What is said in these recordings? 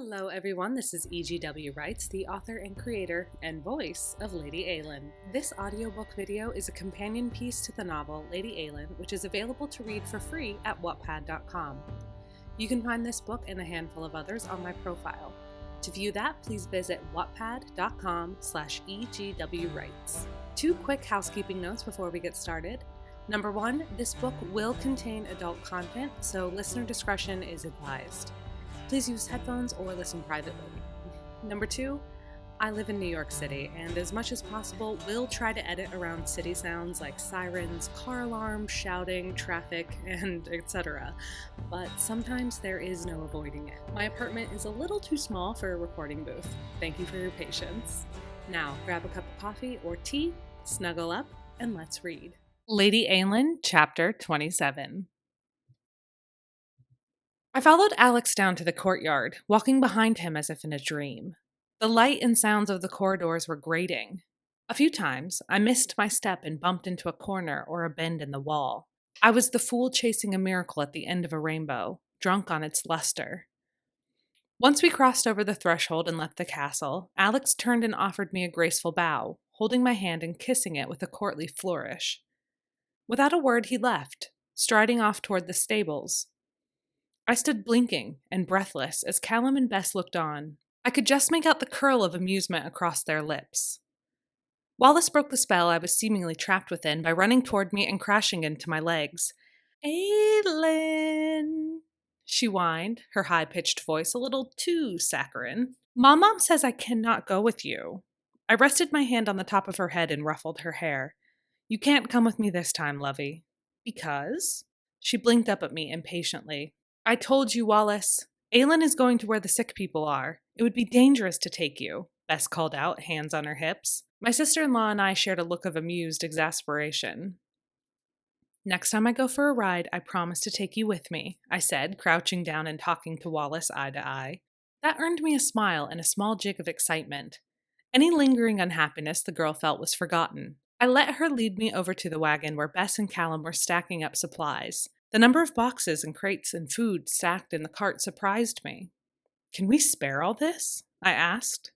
Hello everyone, this is EGWwrites, the author and creator and voice of Lady Eilean. This audiobook video is a companion piece to the novel Lady Eilean, which is available to read for free at wattpad.com. You can find this book and a handful of others on my profile. To view that, please visit wattpad.com/EGWwrites. Two quick housekeeping notes before we get started. Number one, this book will contain adult content, so listener discretion is advised. Please use headphones or listen privately. Number two, I live in New York City, and as much as possible, will try to edit around city sounds like sirens, car alarms, shouting, traffic, and etc. But sometimes there is no avoiding it. My apartment is a little too small for a recording booth. Thank you for your patience. Now, grab a cup of coffee or tea, snuggle up, and let's read. Lady Eilean, Chapter 27. I followed Alex down to the courtyard, walking behind him as if in a dream. The light and sounds of the corridors were grating. A few times, I missed my step and bumped into a corner or a bend in the wall. I was the fool chasing a miracle at the end of a rainbow, drunk on its luster. Once we crossed over the threshold and left the castle, Alex turned and offered me a graceful bow, holding my hand and kissing it with a courtly flourish. Without a word, he left, striding off toward the stables. I stood blinking and breathless as Callum and Bess looked on. I could just make out the curl of amusement across their lips. Wallace broke the spell I was seemingly trapped within by running toward me and crashing into my legs. "Eilean," she whined, her high-pitched voice a little too saccharine. "Mom says I cannot go with you." I rested my hand on the top of her head and ruffled her hair. "You can't come with me this time, lovey." "Because?" She blinked up at me impatiently. "I told you, Wallace. Eilean is going to where the sick people are. It would be dangerous to take you," Bess called out, hands on her hips. My sister-in-law and I shared a look of amused exasperation. "Next time I go for a ride, I promise to take you with me," I said, crouching down and talking to Wallace eye to eye. That earned me a smile and a small jig of excitement. Any lingering unhappiness the girl felt was forgotten. I let her lead me over to the wagon where Bess and Callum were stacking up supplies. The number of boxes and crates and food stacked in the cart surprised me. "Can we spare all this?" I asked.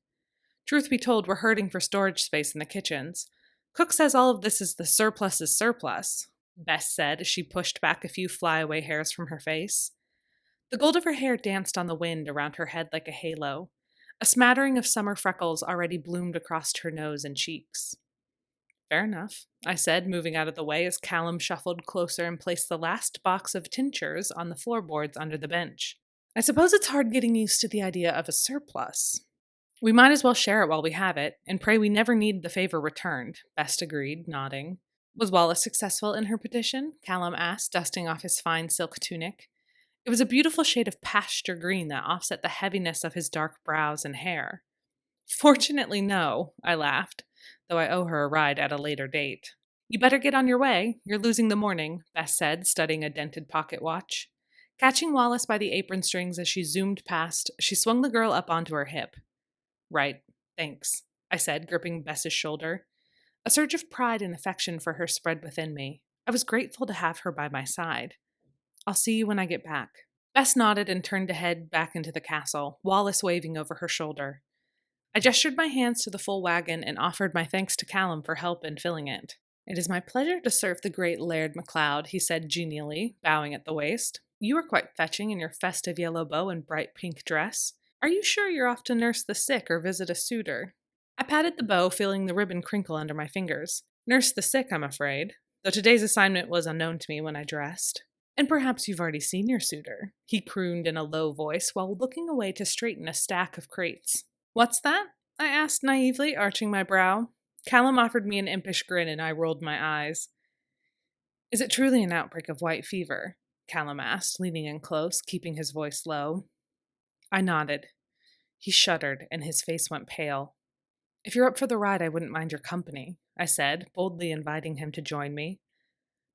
"Truth be told, we're hurting for storage space in the kitchens. Cook says all of this is the surplus's surplus," Bess said as she pushed back a few flyaway hairs from her face. The gold of her hair danced on the wind around her head like a halo. A smattering of summer freckles already bloomed across her nose and cheeks. "Fair enough," I said, moving out of the way as Callum shuffled closer and placed the last box of tinctures on the floorboards under the bench. "I suppose it's hard getting used to the idea of a surplus." "We might as well share it while we have it, and pray we never need the favor returned," Best agreed, nodding. "Was Wallace successful in her petition?" Callum asked, dusting off his fine silk tunic. It was a beautiful shade of pasture green that offset the heaviness of his dark brows and hair. "Fortunately, no," I laughed, though I owe her a ride at a later date. "You better get on your way. You're losing the morning," Bess said, studying a dented pocket watch. Catching Wallace by the apron strings as she zoomed past, she swung the girl up onto her hip. "Right, thanks," I said, gripping Bess's shoulder. A surge of pride and affection for her spread within me. I was grateful to have her by my side. "I'll see you when I get back." Bess nodded and turned to head back into the castle, Wallace waving over her shoulder. I gestured my hands to the full wagon and offered my thanks to Callum for help in filling it. "It is my pleasure to serve the great Laird MacLeod," he said genially, bowing at the waist. "You are quite fetching in your festive yellow bow and bright pink dress. Are you sure you're off to nurse the sick or visit a suitor?" I patted the bow, feeling the ribbon crinkle under my fingers. "Nurse the sick, I'm afraid, though today's assignment was unknown to me when I dressed." "And perhaps you've already seen your suitor," he crooned in a low voice while looking away to straighten a stack of crates. "What's that?" I asked naively, arching my brow. Callum offered me an impish grin and I rolled my eyes. "Is it truly an outbreak of white fever?" Callum asked, leaning in close, keeping his voice low. I nodded. He shuddered and his face went pale. "If you're up for the ride, I wouldn't mind your company," I said, boldly inviting him to join me.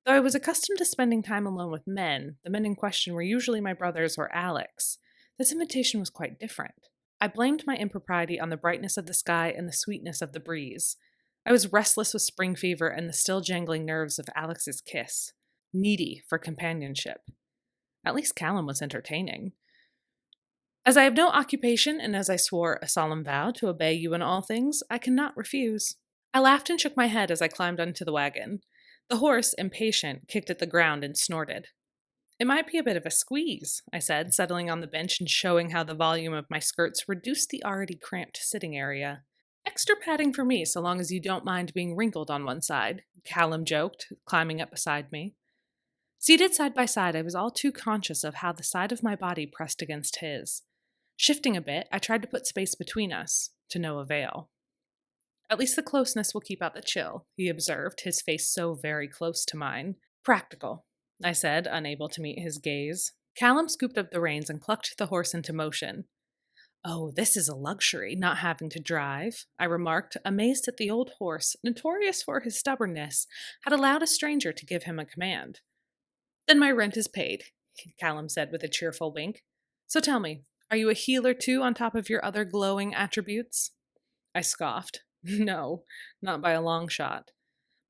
Though I was accustomed to spending time alone with men, the men in question were usually my brothers or Alex. This invitation was quite different. I blamed my impropriety on the brightness of the sky and the sweetness of the breeze. I was restless with spring fever and the still jangling nerves of Alex's kiss, needy for companionship. At least Callum was entertaining. As I have no occupation and as I swore a solemn vow to obey you in all things, I cannot refuse. I laughed and shook my head as I climbed onto the wagon. The horse, impatient, kicked at the ground and snorted. It might be a bit of a squeeze, I said, settling on the bench and showing how the volume of my skirts reduced the already cramped sitting area. Extra padding for me, so long as you don't mind being wrinkled on one side, Callum joked, climbing up beside me. Seated side by side, I was all too conscious of how the side of my body pressed against his. Shifting a bit, I tried to put space between us, to no avail. At least the closeness will keep out the chill, he observed, his face so very close to mine. Practical, I said, unable to meet his gaze. Callum scooped up the reins and clucked the horse into motion. Oh, this is a luxury, not having to drive, I remarked, amazed that the old horse, notorious for his stubbornness, had allowed a stranger to give him a command. Then my rent is paid, Callum said with a cheerful wink. So tell me, are you a healer too on top of your other glowing attributes? I scoffed. No, not by a long shot.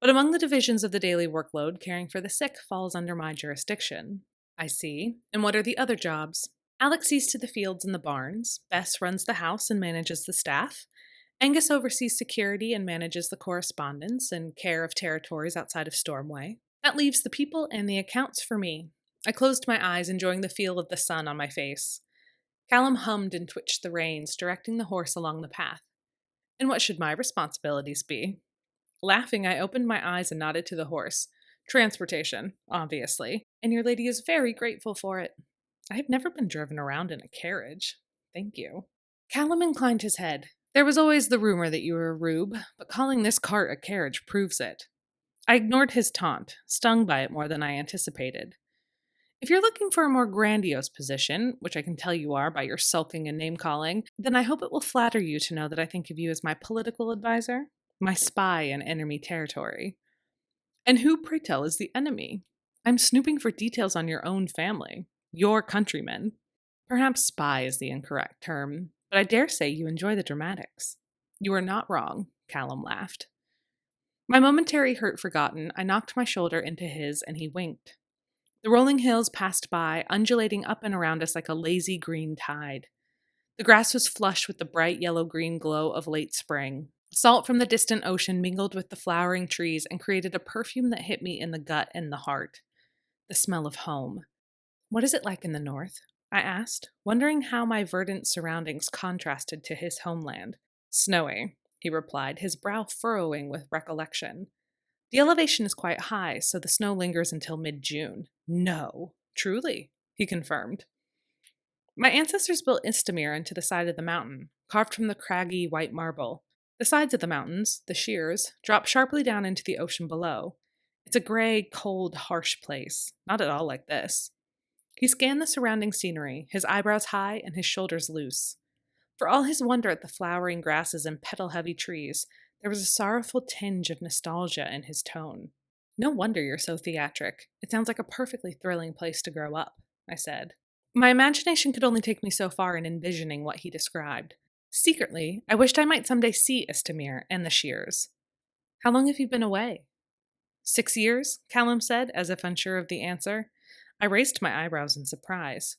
But among the divisions of the daily workload, caring for the sick falls under my jurisdiction. I see. And what are the other jobs? Alex sees to the fields and the barns. Bess runs the house and manages the staff. Angus oversees security and manages the correspondence and care of territories outside of Stormway. That leaves the people and the accounts for me. I closed my eyes, enjoying the feel of the sun on my face. Callum hummed and twitched the reins, directing the horse along the path. And what should my responsibilities be? Laughing, I opened my eyes and nodded to the horse. Transportation, obviously, and your lady is very grateful for it. I have never been driven around in a carriage. Thank you. Callum inclined his head. There was always the rumor that you were a rube, but calling this cart a carriage proves it. I ignored his taunt, stung by it more than I anticipated. If you're looking for a more grandiose position, which I can tell you are by your sulking and name-calling, then I hope it will flatter you to know that I think of you as my political advisor, my spy in enemy territory. And who, pray tell, is the enemy? I'm snooping for details on your own family, your countrymen. Perhaps spy is the incorrect term, but I dare say you enjoy the dramatics. You are not wrong, Callum laughed. My momentary hurt forgotten, I knocked my shoulder into his and he winked. The rolling hills passed by, undulating up and around us like a lazy green tide. The grass was flush with the bright yellow-green glow of late spring. Salt from the distant ocean mingled with the flowering trees and created a perfume that hit me in the gut and the heart. The smell of home. What is it like in the north? I asked, wondering how my verdant surroundings contrasted to his homeland. Snowy, he replied, his brow furrowing with recollection. The elevation is quite high, so the snow lingers until mid-June. No, truly, he confirmed. My ancestors built Istamir into the side of the mountain, carved from the craggy white marble. The sides of the mountains, the sheers, drop sharply down into the ocean below. It's a gray, cold, harsh place, not at all like this. He scanned the surrounding scenery, his eyebrows high and his shoulders loose. For all his wonder at the flowering grasses and petal-heavy trees, there was a sorrowful tinge of nostalgia in his tone. No wonder you're so theatric. It sounds like a perfectly thrilling place to grow up, I said. My imagination could only take me so far in envisioning what he described. Secretly, I wished I might someday see Istamir and the shears. How long have you been away? 6 years, Callum said, as if unsure of the answer. I raised my eyebrows in surprise.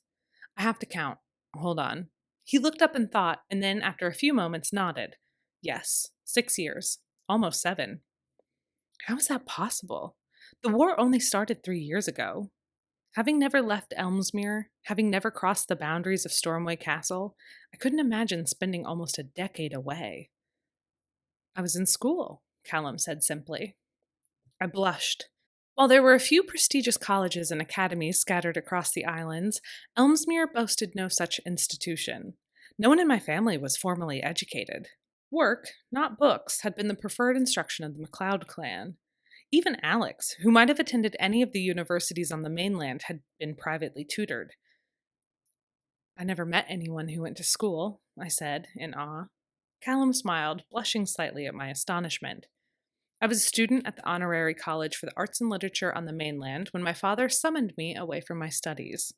I have to count. Hold on. He looked up and thought, and then, after a few moments, nodded. Yes, 6 years. Almost 7. How is that possible? The war only started 3 years ago. Having never left Elmsmere, having never crossed the boundaries of Stormway Castle, I couldn't imagine spending almost a decade away. I was in school, Callum said simply. I blushed. While there were a few prestigious colleges and academies scattered across the islands, Elmsmere boasted no such institution. No one in my family was formally educated. Work, not books, had been the preferred instruction of the MacLeod clan. Even Alex, who might have attended any of the universities on the mainland, had been privately tutored. I never met anyone who went to school, I said, in awe. Callum smiled, blushing slightly at my astonishment. I was a student at the Honorary College for the Arts and Literature on the mainland when my father summoned me away from my studies.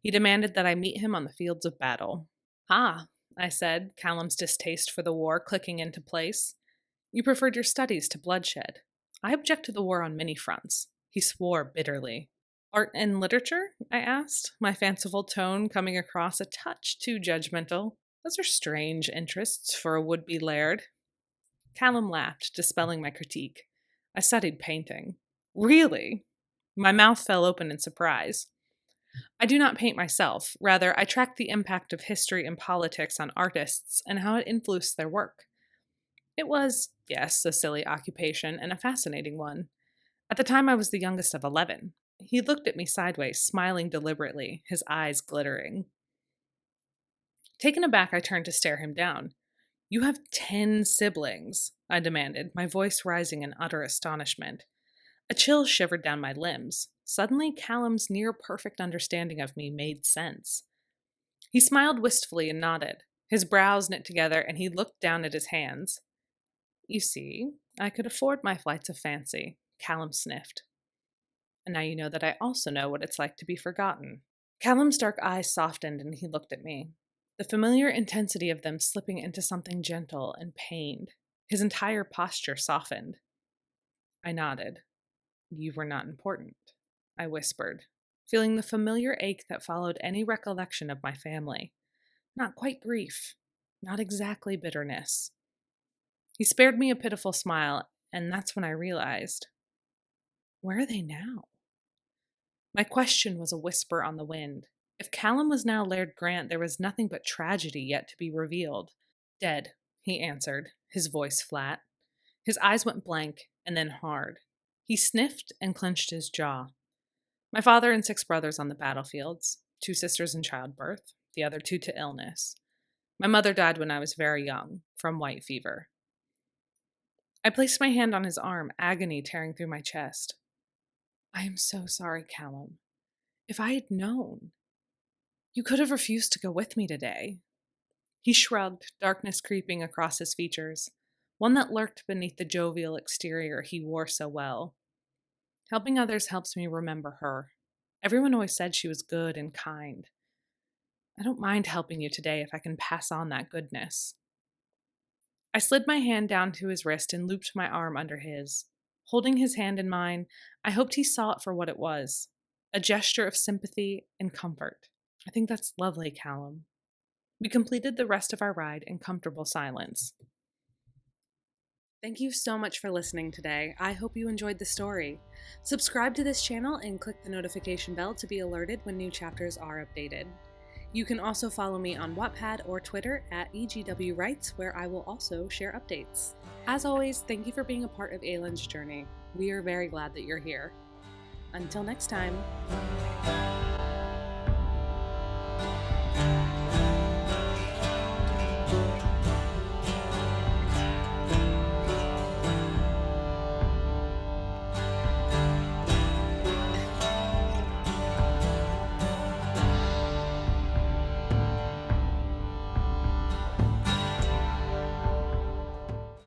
He demanded that I meet him on the fields of battle. Ah, I said, Callum's distaste for the war clicking into place. You preferred your studies to bloodshed. I object to the war on many fronts. He swore bitterly. Art and literature? I asked, my fanciful tone coming across a touch too judgmental. Those are strange interests for a would-be laird. Callum laughed, dispelling my critique. I studied painting. Really? My mouth fell open in surprise. I do not paint myself. Rather, I track the impact of history and politics on artists and how it influenced their work. It was, yes, a silly occupation and a fascinating one. At the time, I was the youngest of 11. He looked at me sideways, smiling deliberately, his eyes glittering. Taken aback, I turned to stare him down. You have 10 siblings, I demanded, my voice rising in utter astonishment. A chill shivered down my limbs. Suddenly, Callum's near perfect understanding of me made sense. He smiled wistfully and nodded. His brows knit together, and he looked down at his hands. You see, I could afford my flights of fancy, Callum sniffed. And now you know that I also know what it's like to be forgotten. Callum's dark eyes softened, and he looked at me, the familiar intensity of them slipping into something gentle and pained. His entire posture softened. I nodded. You were not important, I whispered, feeling the familiar ache that followed any recollection of my family. Not quite grief, not exactly bitterness. He spared me a pitiful smile, and that's when I realized. Where are they now? My question was a whisper on the wind. If Callum was now Laird Grant, there was nothing but tragedy yet to be revealed. Dead, he answered, his voice flat. His eyes went blank and then hard. He sniffed and clenched his jaw. My father and 6 brothers on the battlefields, 2 sisters in childbirth, the other 2 to illness. My mother died when I was very young, from white fever. I placed my hand on his arm, agony tearing through my chest. I am so sorry, Callum. If I had known. You could have refused to go with me today. He shrugged, darkness creeping across his features, one that lurked beneath the jovial exterior he wore so well. Helping others helps me remember her. Everyone always said she was good and kind. I don't mind helping you today if I can pass on that goodness. I slid my hand down to his wrist and looped my arm under his. Holding his hand in mine, I hoped he saw it for what it was, a gesture of sympathy and comfort. I think that's lovely, Callum. We completed the rest of our ride in comfortable silence. Thank you so much for listening today. I hope you enjoyed the story. Subscribe to this channel and click the notification bell to be alerted when new chapters are updated. You can also follow me on Wattpad or Twitter at EGWwrites, where I will also share updates. As always, thank you for being a part of Eilean's journey. We are very glad that you're here. Until next time.